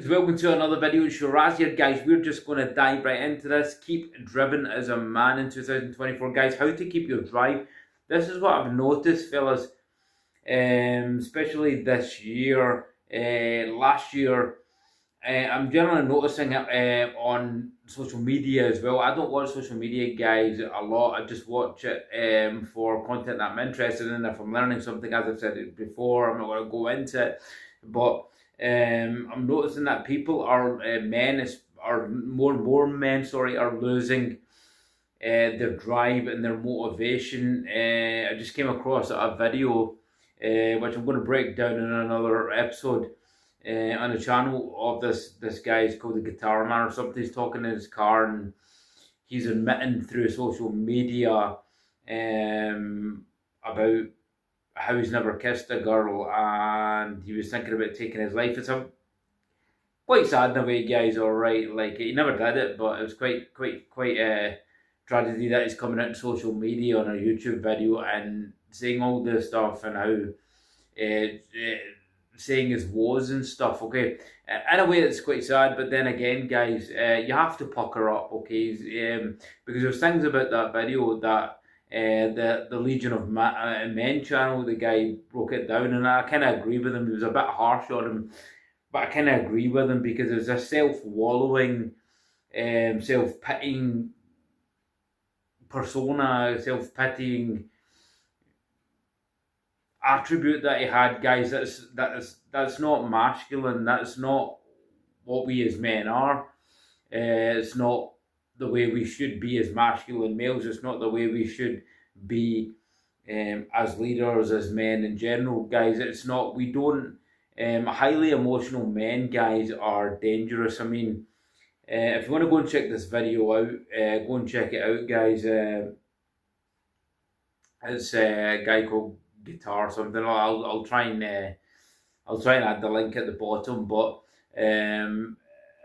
Welcome to another video. It's Shiraz here, guys. We're just going to dive right into this. Keep driven as a man in 2024, guys. How to keep your drive. This is what I've noticed, fellas, especially this year, last year. I'm generally noticing it on social media as well. I don't watch social media, guys, a lot. I just watch it for content that I'm interested in. If I'm learning something, as I've said it before, I'm not going to go into it. But I'm noticing that people are more and more men, are losing their drive and their motivation. I just came across a video which I'm going to break down in another episode on the channel of this guy. He's called the Guitar Man or something. He's talking in his car and he's admitting through social media about how he's never kissed a girl and he was thinking about taking his life. It's quite sad in a way, guys. All right, like he never did it, but it was quite a tragedy that he's coming out on social media on a YouTube video and saying all this stuff and how saying his woes and stuff. Okay, in a way it's quite sad, but then again, guys, you have to pucker up, okay? Because there's things about that video that the Legion of Men channel, the guy broke it down, and I kind of agree with him. He was a bit harsh on him, but I kind of agree with him because there's a self-wallowing, self-pitying persona, self-pitying attribute that he had, guys. That's not masculine. That's not what we as men are. It's not the way we should be as masculine males. It's not the way we should be as leaders, as men in general, guys. It's not. We don't. Highly emotional men, guys, are dangerous. I mean, if you want to go and check this video out, go and check it out, guys. It's a guy called Guitar or something. I'll try and add the link at the bottom, but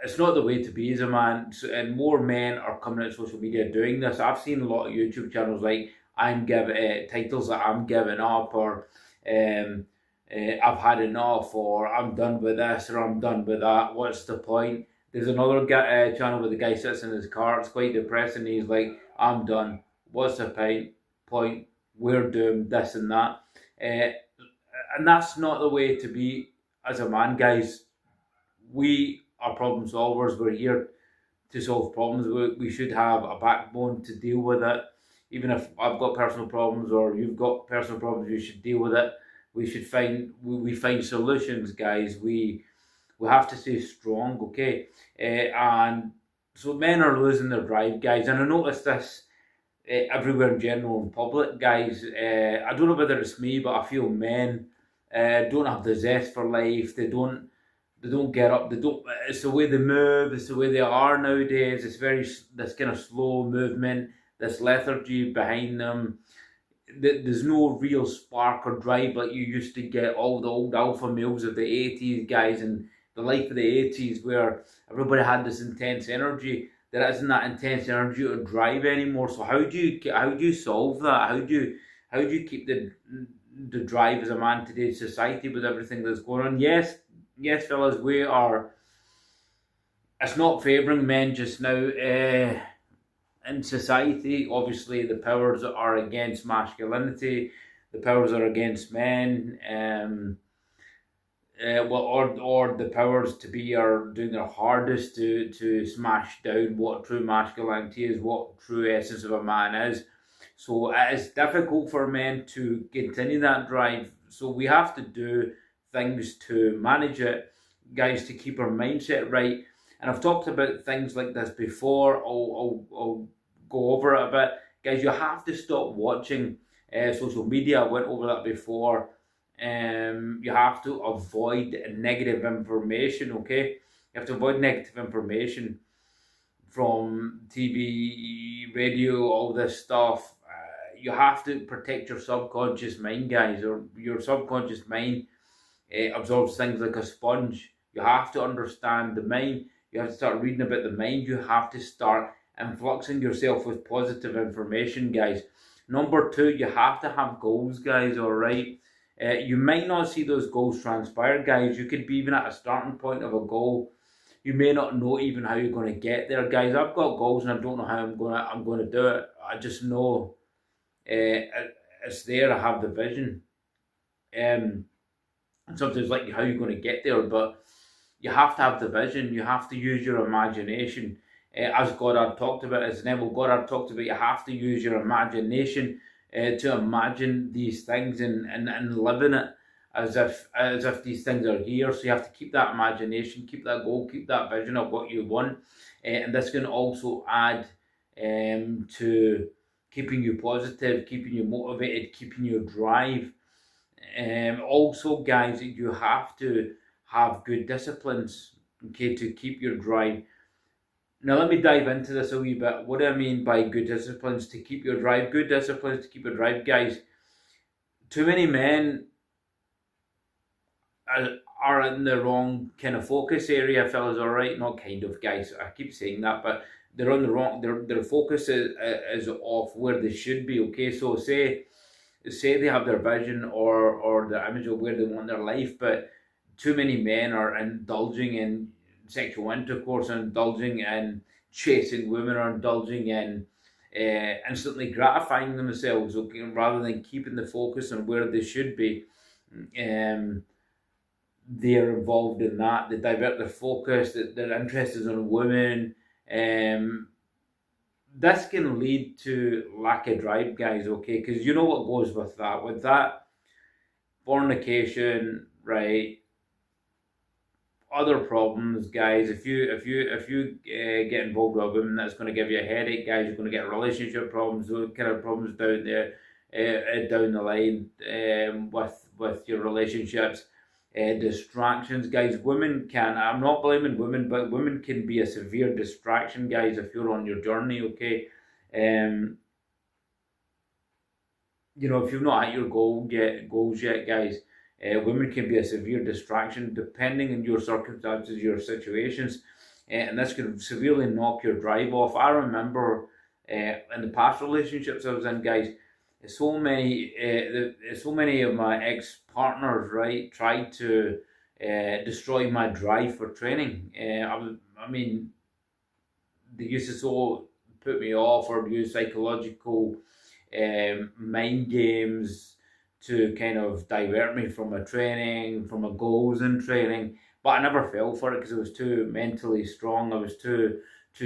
it's not the way to be as a man. And more men are coming out social media doing this. I've seen a lot of YouTube channels like I'm giving titles that I'm giving up, or I've had enough, or I'm done with this, or I'm done with that. What's the point? There's another channel where the guy sits in his car. It's quite depressing. He's like, I'm done. What's the point? We're doomed, this and that. And that's not the way to be as a man, guys. We are problem solvers. We're here to solve problems. We should have a backbone to deal with it. Even if I've got personal problems or you've got personal problems, you should deal with it. We should find solutions, guys. We have to stay strong, okay? And so men are losing their drive, guys. And I noticed this everywhere in general in public, guys. I don't know whether it's me, but I feel men don't have the zest for life. They don't get up. It's the way they move. It's the way they are nowadays. It's this kind of slow movement, this lethargy behind them. There's no real spark or drive like you used to get all the old alpha males of the 80s, guys, and the life of the 80s where everybody had this intense energy. There isn't that intense energy to drive anymore. So how do you solve that? How do you keep the drive as a man in today's society with everything that's going on? Yes, fellas, it's not favouring men just now in society. Obviously, the powers are against masculinity. The powers are against men. Or the powers to be are doing their hardest to smash down what true masculinity is, what true essence of a man is. So it is difficult for men to continue that drive. So we have to do things to manage it, guys, to keep our mindset right. And I've talked about things like this before. I'll go over it a bit, guys. You have to stop watching social media. I went over that before. You have to avoid negative information, okay? You have to avoid negative information from TV, radio, all this stuff. You have to protect your subconscious mind, guys, or your subconscious mind absorbs things like a sponge. You have to understand the mind. You have to start reading about the mind. You have to start influxing yourself with positive information, guys. Number 2, you have to have goals, guys, all right? You might not see those goals transpire, guys. You could be even at a starting point of a goal you may not know even how you're going to get there, guys. I've got goals and I don't know how I'm going to do it. I just know it's there. I have the vision. And sometimes like how you're going to get there, but you have to have the vision. You have to use your imagination. As Goddard talked about, as Neville Goddard talked about, you have to use your imagination to imagine these things and live in it as if these things are here. So you have to keep that imagination, keep that goal, keep that vision of what you want, and this can also add to keeping you positive, keeping you motivated, keeping you drive. Also, guys, you have to have good disciplines, okay, to keep your drive. Now, let me dive into this a wee bit. What do I mean by good disciplines to keep your drive? Good disciplines to keep your drive, guys. Too many men are in the wrong kind of focus area, fellas. All right, not kind of, guys. I keep saying that, but they're on the wrong. Their focus is off where they should be. Okay, so say they have their vision or their image of where they want their life, but too many men are indulging in sexual intercourse, indulging in chasing women, or indulging in instantly gratifying themselves, okay, rather than keeping the focus on where they should be. They're involved in that. They divert their focus. Their interest is on women. This can lead to lack of drive, guys, okay? Because you know what goes with that. With that, fornication, right? Other problems, guys. If you get involved with a woman, that's going to give you a headache, guys. You're going to get relationship problems, those kind of problems down there, down the line, with your relationships. Distractions, guys. Women can, I'm not blaming women, but women can be a severe distraction, guys, if you're on your journey, okay? If you've not at your goals yet, guys, women can be a severe distraction depending on your circumstances, your situations, and this can severely knock your drive off. I remember in the past relationships I was in, guys, so many of my ex-partners, right, tried to destroy my drive for training. I mean, they used to so put me off or use psychological mind games to kind of divert me from my training, from my goals in training. But I never fell for it because I was too mentally strong. I was too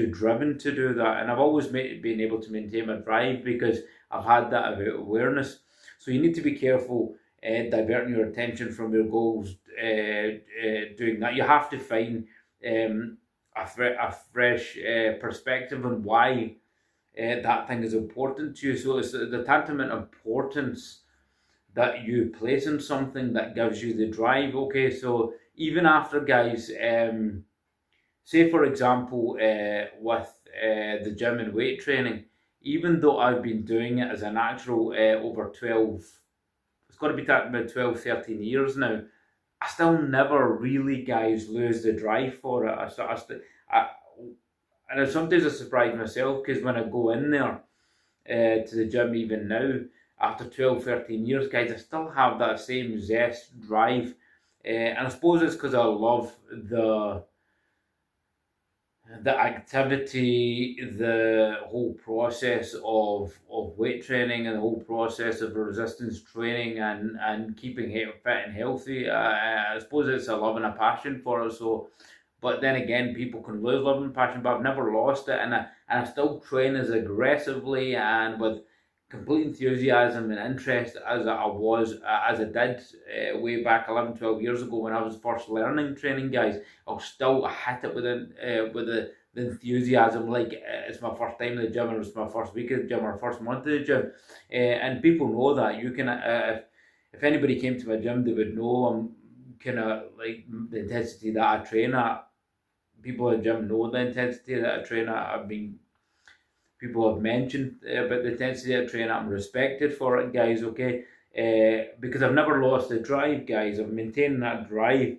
driven to do that, and I've always been able to maintain my drive because I've had that awareness. So you need to be careful diverting your attention from your goals. Doing that, you have to find a fresh perspective on why that thing is important to you. So it's the tantamount importance that you place in something that gives you the drive. Okay, so even after, guys, say for example, with the gym and weight training, even though I've been doing it as a natural over 12, it's got to be talking about 12, 13 years now, I still never really, guys, lose the drive for it. And sometimes I surprise myself because when I go in there to the gym, even now, after 12, 13 years, guys, I still have that same zest, drive. And I suppose it's because I love the activity, the whole process of weight training, and the whole process of resistance training and keeping fit and healthy. I suppose it's a love and a passion for it. So, but then again, people can lose love and passion, but I've never lost it, and I still train as aggressively and with complete enthusiasm and interest as I did way back 11, 12 years ago when I was first learning training, guys. I'll still hit it with the enthusiasm, like it's my first time in the gym, or it's my first week of the gym, or first month of the gym, and people know that. You can, if anybody came to my gym, they would know I'm kind of like the intensity that I train at. People at the gym know the intensity that I train at. People have mentioned about the intensity of training. I'm respected for it, guys, okay? Because I've never lost the drive, guys. I've maintained that drive.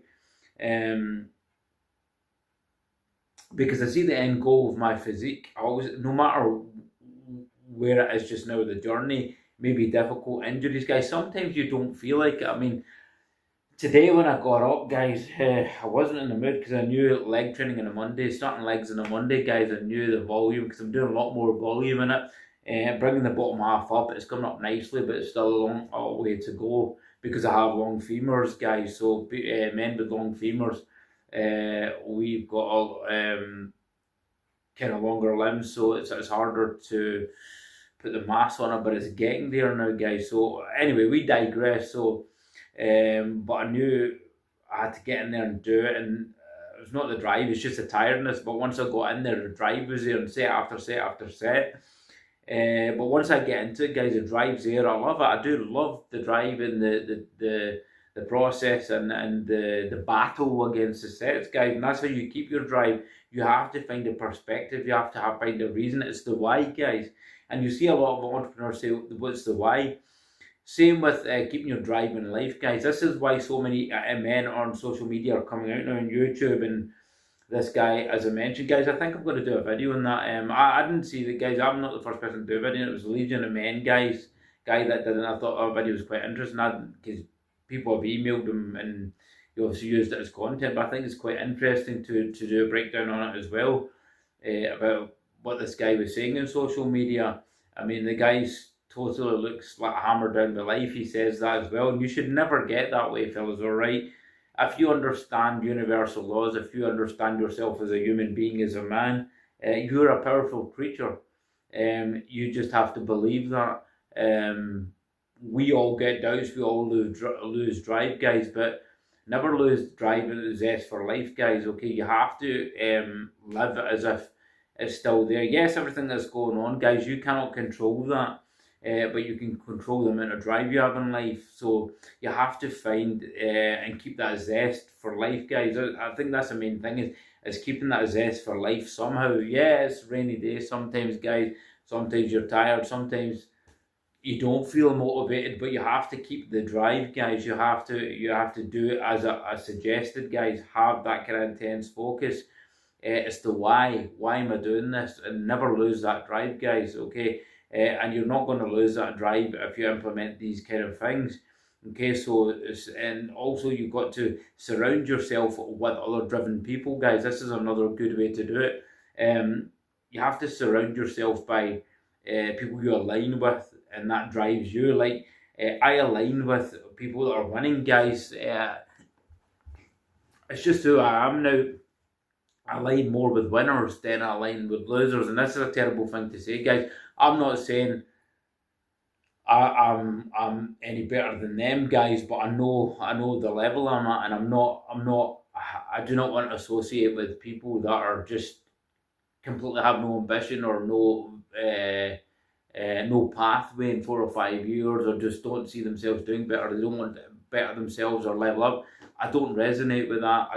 Because I see the end goal of my physique. I always, no matter where it is just now, the journey may be difficult, injuries, guys. Sometimes you don't feel like it. I mean, Today when I got up, guys, I wasn't in the mood because I knew leg training on a Monday, starting legs on a Monday, guys. I knew the volume because I'm doing a lot more volume in it. Bringing the bottom half up, it's coming up nicely, but it's still a long way to go because I have long femurs, guys. So men with long femurs, we've got kind of longer limbs, so it's harder to put the mass on it, but it's getting there now, guys. So anyway, we digress. So, but I knew I had to get in there and do it, and it was not the drive; it's just the tiredness. But once I got in there, the drive was there, and set after set after set. But once I get into it, guys, the drive's there. I love it. I do love the drive and the process and the battle against the sets, guys. And that's how you keep your drive. You have to find a perspective. You have to find a reason. It's the why, guys. And you see a lot of entrepreneurs say, "What's the why?" Same with keeping your drive in life, guys. This is why so many men on social media are coming out now on YouTube. And this guy, as I mentioned, guys, I think I'm going to do a video on that. I didn't see the guys. I'm not the first person to do a video. It was Legion of Men, guy that did it. I thought our video was quite interesting because people have emailed him and he obviously used it as content. But I think it's quite interesting to do a breakdown on it as well about what this guy was saying on social media. I mean, the guy's totally looks like hammered down with life. He says that as well, and you should never get that way, fellas. All right. If you understand universal laws, if you understand yourself as a human being, as a man, you're a powerful creature. You just have to believe that. We all get doubts, we all lose drive, guys, but never lose drive and zest for life, guys. Okay, you have to live it as if it's still there. Yes, everything that's going on, guys, you cannot control that. But you can control the amount of drive you have in life. So you have to find and keep that zest for life, guys. I think that's the main thing is keeping that zest for life somehow. Yeah, it's rainy days sometimes, guys. Sometimes you're tired. Sometimes you don't feel motivated, but you have to keep the drive, guys. You have to do it as I suggested, guys. Have that kind of intense focus. It's the why. Why am I doing this? And never lose that drive, guys. Okay. And you're not going to lose that drive if you implement these kind of things. Okay, so and also you've got to surround yourself with other driven people, guys. This is another good way to do it. You have to surround yourself by people you align with, and that drives you. Like I align with people that are winning, guys. It's just who I am now. I align more with winners than I align with losers, and this is a terrible thing to say, guys. I'm not saying I'm any better than them, guys, but I know the level I'm at, and I do not want to associate with people that are just completely have no ambition or no pathway in 4 or 5 years, or just don't see themselves doing better. They don't want to better themselves or level up. I don't resonate with that.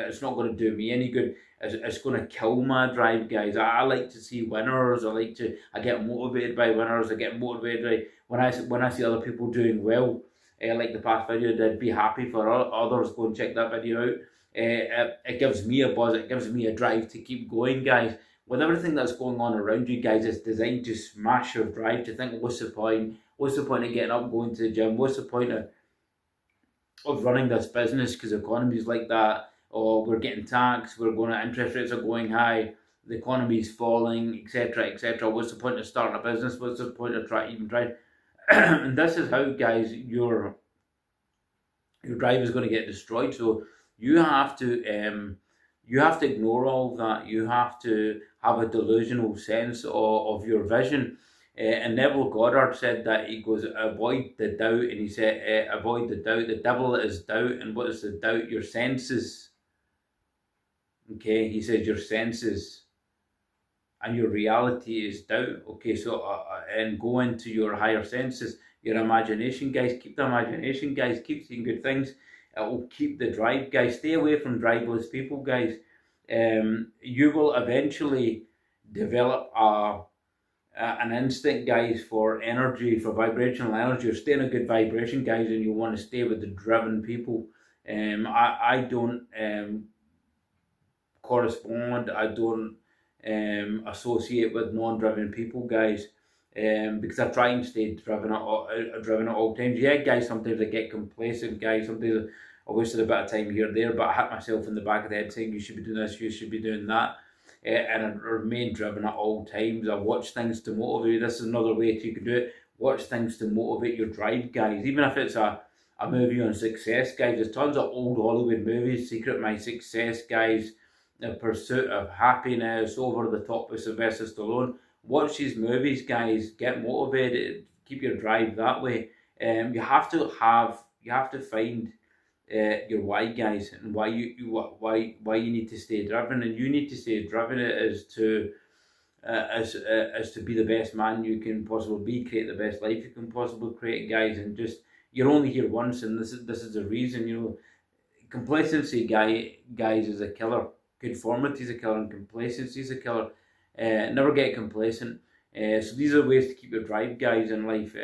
It's not going to do me any good. It's going to kill my drive, guys. I like to see winners. I get motivated by winners. I get motivated by when I see other people doing well. Like the past video I did, be happy for others. Go and check that video out. It gives me a buzz. It gives me a drive to keep going, guys. With everything that's going on around you, guys, it's designed to smash your drive. To think, what's the point? What's the point of getting up, going to the gym? What's the point of running this business because the economy is like that? Or we're getting taxed, interest rates are going high, the economy is falling, etc., etc. What's the point of starting a business? What's the point of trying? And this is how, guys, your drive is going to get destroyed. So you have to ignore all that. You have to have a delusional sense of your vision. And Neville Goddard said that. He goes, avoid the doubt, and he said, avoid the doubt. The devil is doubt, and what is the doubt? Your senses. Okay, he says your senses, and your reality is doubt. Okay, so and go into your higher senses, your imagination, guys. Keep the imagination, guys. Keep seeing good things. It will keep the drive, guys. Stay away from driveless people, guys. You will eventually develop an instinct, guys, for energy, for vibrational energy. You're staying a good vibration, guys, and you want to stay with the driven people. I don't correspond. I don't associate with non-driven people, guys, because I try and stay driven at all times. Yeah, guys, sometimes I get complacent, guys. Sometimes I wasted a bit of time here or there, but I hit myself in the back of the head saying you should be doing this, you should be doing that. And I remain driven at all times. I watch things to motivate you. This is another way you can do it. Watch things to motivate your drive, guys. Even if it's a movie on success, guys. There's tons of old Hollywood movies. Secret My Success, guys. The Pursuit of Happiness, Over the Top with Sylvester Stallone. Watch these movies, guys. Get motivated. Keep your drive that way. You have to find your why, guys, and why you need to stay driven, and you need to stay driven is to be the best man you can possibly be, create the best life you can possibly create, guys, and just you're only here once, and this is the reason. Complacency, guys, is a killer. Conformity is a killer, and complacency is a killer. Never get complacent. So these are ways to keep your drive, guys, in life.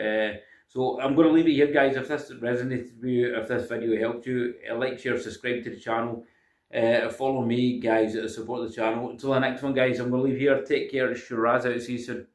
So I'm going to leave it here, guys. If this resonated with you, if this video helped you, like, share, subscribe to the channel. Follow me, guys, to support the channel. Until the next one, guys, I'm going to leave here. Take care. It's Shiraz out. See you soon.